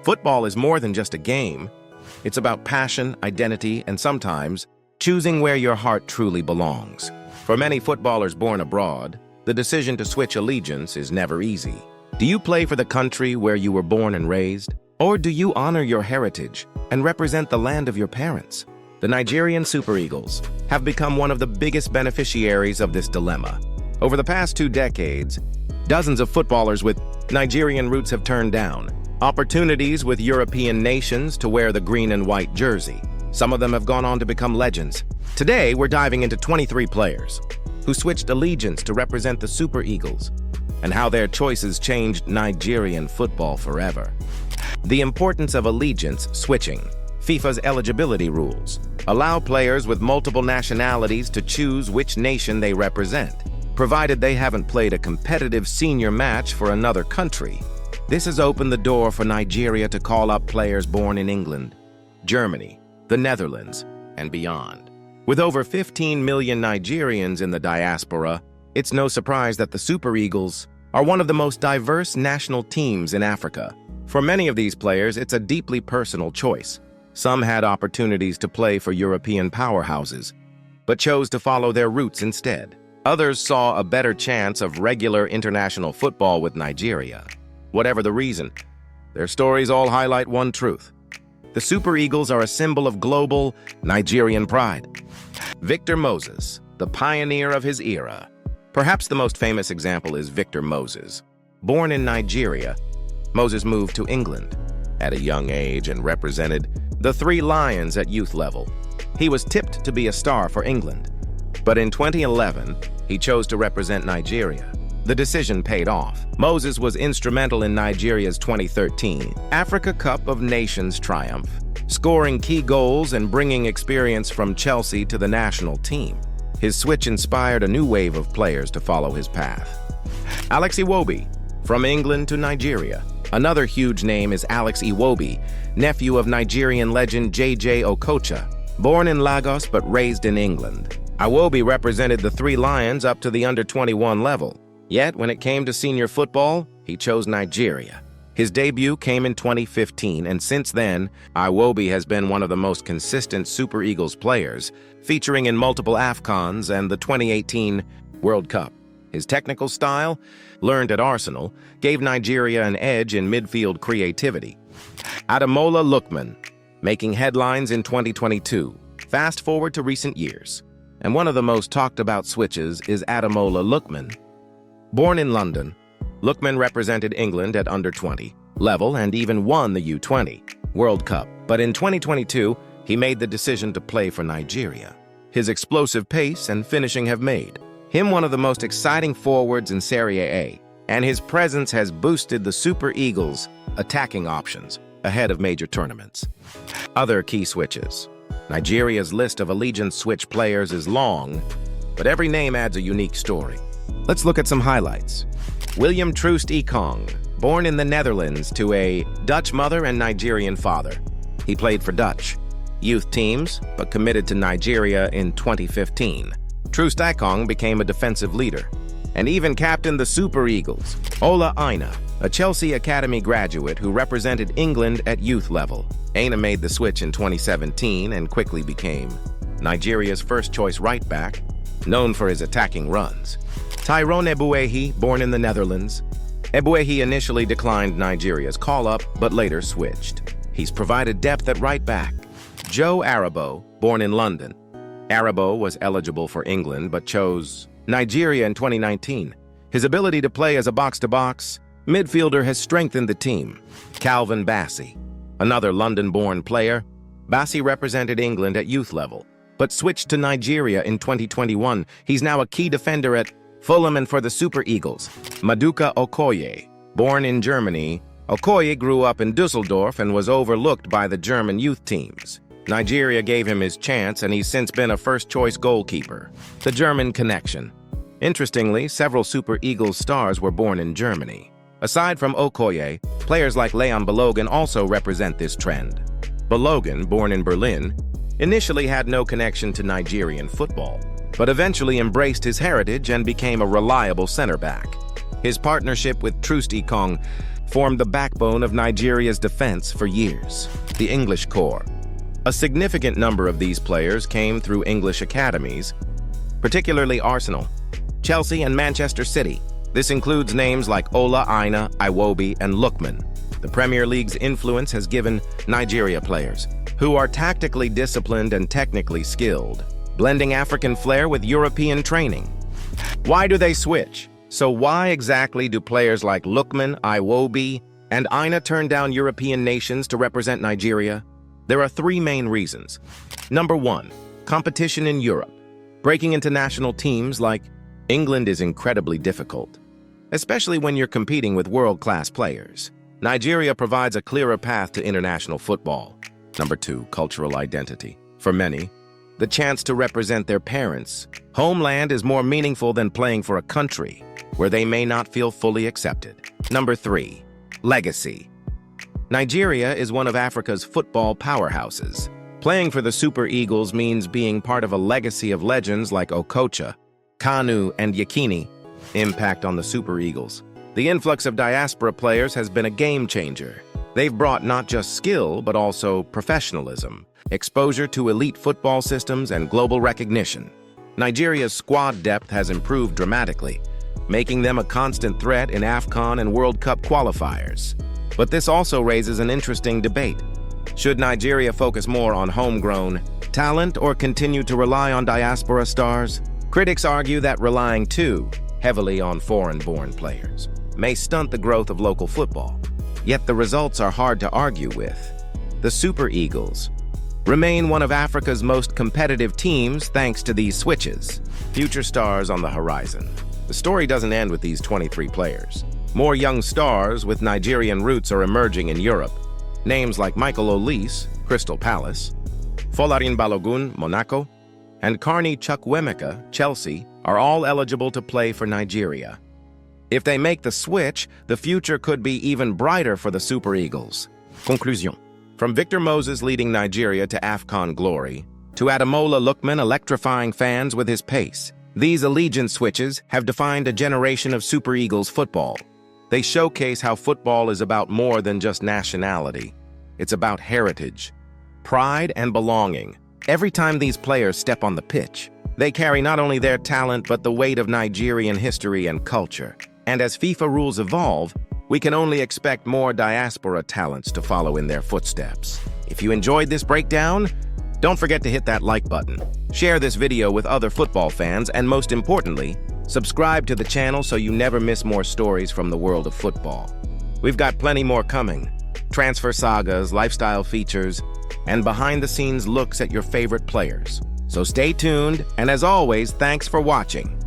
Football is more than just a game. It's about passion, identity, and sometimes choosing where your heart truly belongs. For many footballers born abroad, the decision to switch allegiance is never easy. Do you play for the country where you were born and raised? Or do you honor your heritage and represent the land of your parents? The Nigerian Super Eagles have become one of the biggest beneficiaries of this dilemma. Over the past 2 decades, dozens of footballers with Nigerian roots have turned down opportunities with European nations to wear the green and white jersey. Some of them have gone on to become legends. Today, we're diving into 23 players who switched allegiance to represent the Super Eagles and how their choices changed Nigerian football forever. The importance of allegiance switching. FIFA's eligibility rules allow players with multiple nationalities to choose which nation they represent, provided they haven't played a competitive senior match for another country. This has opened the door for Nigeria to call up players born in England, Germany, the Netherlands, and beyond. With over 15 million Nigerians in the diaspora, it's no surprise that the Super Eagles are one of the most diverse national teams in Africa. For many of these players, it's a deeply personal choice. Some had opportunities to play for European powerhouses, but chose to follow their roots instead. Others saw a better chance of regular international football with Nigeria. Whatever the reason, their stories all highlight one truth. The Super Eagles are a symbol of global Nigerian pride. Victor Moses, the pioneer of his era. Perhaps the most famous example is Victor Moses. Born in Nigeria, Moses moved to England at a young age and represented the Three Lions at youth level. He was tipped to be a star for England, but in 2011, he chose to represent Nigeria. The decision paid off. Moses was instrumental in Nigeria's 2013 Africa Cup of Nations triumph, scoring key goals and bringing experience from Chelsea to the national team. His switch inspired a new wave of players to follow his path. Alex Iwobi, from England to Nigeria. Another huge name is Alex Iwobi, nephew of Nigerian legend J.J. Okocha. Born in Lagos but raised in England, Iwobi represented the Three Lions up to the under-21 level. Yet, when it came to senior football, he chose Nigeria. His debut came in 2015, and since then, Iwobi has been one of the most consistent Super Eagles players, featuring in multiple AFCONs and the 2018 World Cup. His technical style, learned at Arsenal, gave Nigeria an edge in midfield creativity. Ademola Lookman, making headlines in 2022. Fast forward to recent years, and one of the most talked about switches is Ademola Lookman. Born in London, Lookman represented England at under-20 level and even won the U20 World Cup. But in 2022, he made the decision to play for Nigeria. His explosive pace and finishing have made him one of the most exciting forwards in Serie A, and his presence has boosted the Super Eagles' attacking options ahead of major tournaments. Other key switches. Nigeria's list of allegiance switch players is long, but every name adds a unique story. Let's look at some highlights. William Troost Ekong, born in the Netherlands to a Dutch mother and Nigerian father. He played for Dutch youth teams, but committed to Nigeria in 2015. Troost Ekong became a defensive leader and even captained the Super Eagles. Ola Aina, a Chelsea Academy graduate who represented England at youth level. Aina made the switch in 2017 and quickly became Nigeria's first-choice right-back, known for his attacking runs. Tyrone Ebuehi, born in the Netherlands. Ebuehi initially declined Nigeria's call-up, but later switched. He's provided depth at right-back. Joe Arabo, born in London. Arabo was eligible for England, but chose Nigeria in 2019. His ability to play as a box-to-box midfielder has strengthened the team. Calvin Bassey, another London-born player. Bassey represented England at youth level, but switched to Nigeria in 2021. He's now a key defender at Fulham and for the Super Eagles. Maduka Okoye, born in Germany, Okoye grew up in Dusseldorf and was overlooked by the German youth teams. Nigeria gave him his chance, and he's since been a first-choice goalkeeper. The German connection. Interestingly, several Super Eagles stars were born in Germany. Aside from Okoye, players like Leon Balogun also represent this trend. Balogun, born in Berlin, initially had no connection to Nigerian football, but eventually embraced his heritage and became a reliable center back. His partnership with Troost Ekong formed the backbone of Nigeria's defense for years. The English Corps. A significant number of these players came through English academies, particularly Arsenal, Chelsea, and Manchester City. This includes names like Ola Aina, Iwobi, and Lookman. The Premier League's influence has given Nigeria players who are tactically disciplined and technically skilled, blending African flair with European training. Why do they switch? So why exactly do players like Lookman, Iwobi, and Aina turn down European nations to represent Nigeria? There are three main reasons. Number one, competition in Europe. Breaking into national teams like England is incredibly difficult, especially when you're competing with world-class players. Nigeria provides a clearer path to international football. Number two, cultural identity. For many, the chance to represent their parents' homeland is more meaningful than playing for a country where they may not feel fully accepted. Number three, legacy. Nigeria is one of Africa's football powerhouses. Playing for the Super Eagles means being part of a legacy of legends like Okocha, Kanu, and Yekini. Impact on the Super Eagles. The influx of diaspora players has been a game changer. They've brought not just skill, but also professionalism, exposure to elite football systems, and global recognition. Nigeria's squad depth has improved dramatically, making them a constant threat in AFCON and World Cup qualifiers. But this also raises an interesting debate. Should Nigeria focus more on homegrown talent or continue to rely on diaspora stars? Critics argue that relying too heavily on foreign-born players may stunt the growth of local football. Yet the results are hard to argue with. The Super Eagles remain one of Africa's most competitive teams thanks to these switches. Future stars on the horizon. The story doesn't end with these 23 players. More young stars with Nigerian roots are emerging in Europe. Names like Michael Olise, Crystal Palace, Folarin Balogun, Monaco, and Carney Chukwuemeka, Chelsea, are all eligible to play for Nigeria. If they make the switch, the future could be even brighter for the Super Eagles. Conclusion. From Victor Moses leading Nigeria to AFCON glory, to Ademola Lookman electrifying fans with his pace, these allegiance switches have defined a generation of Super Eagles football. They showcase how football is about more than just nationality. It's about heritage, pride, and belonging. Every time these players step on the pitch, they carry not only their talent but the weight of Nigerian history and culture. And as FIFA rules evolve, we can only expect more diaspora talents to follow in their footsteps. If you enjoyed this breakdown, don't forget to hit that like button, share this video with other football fans, and most importantly, subscribe to the channel so you never miss more stories from the world of football. We've got plenty more coming. Transfer sagas, lifestyle features, and behind-the-scenes looks at your favorite players. So stay tuned, and as always, thanks for watching.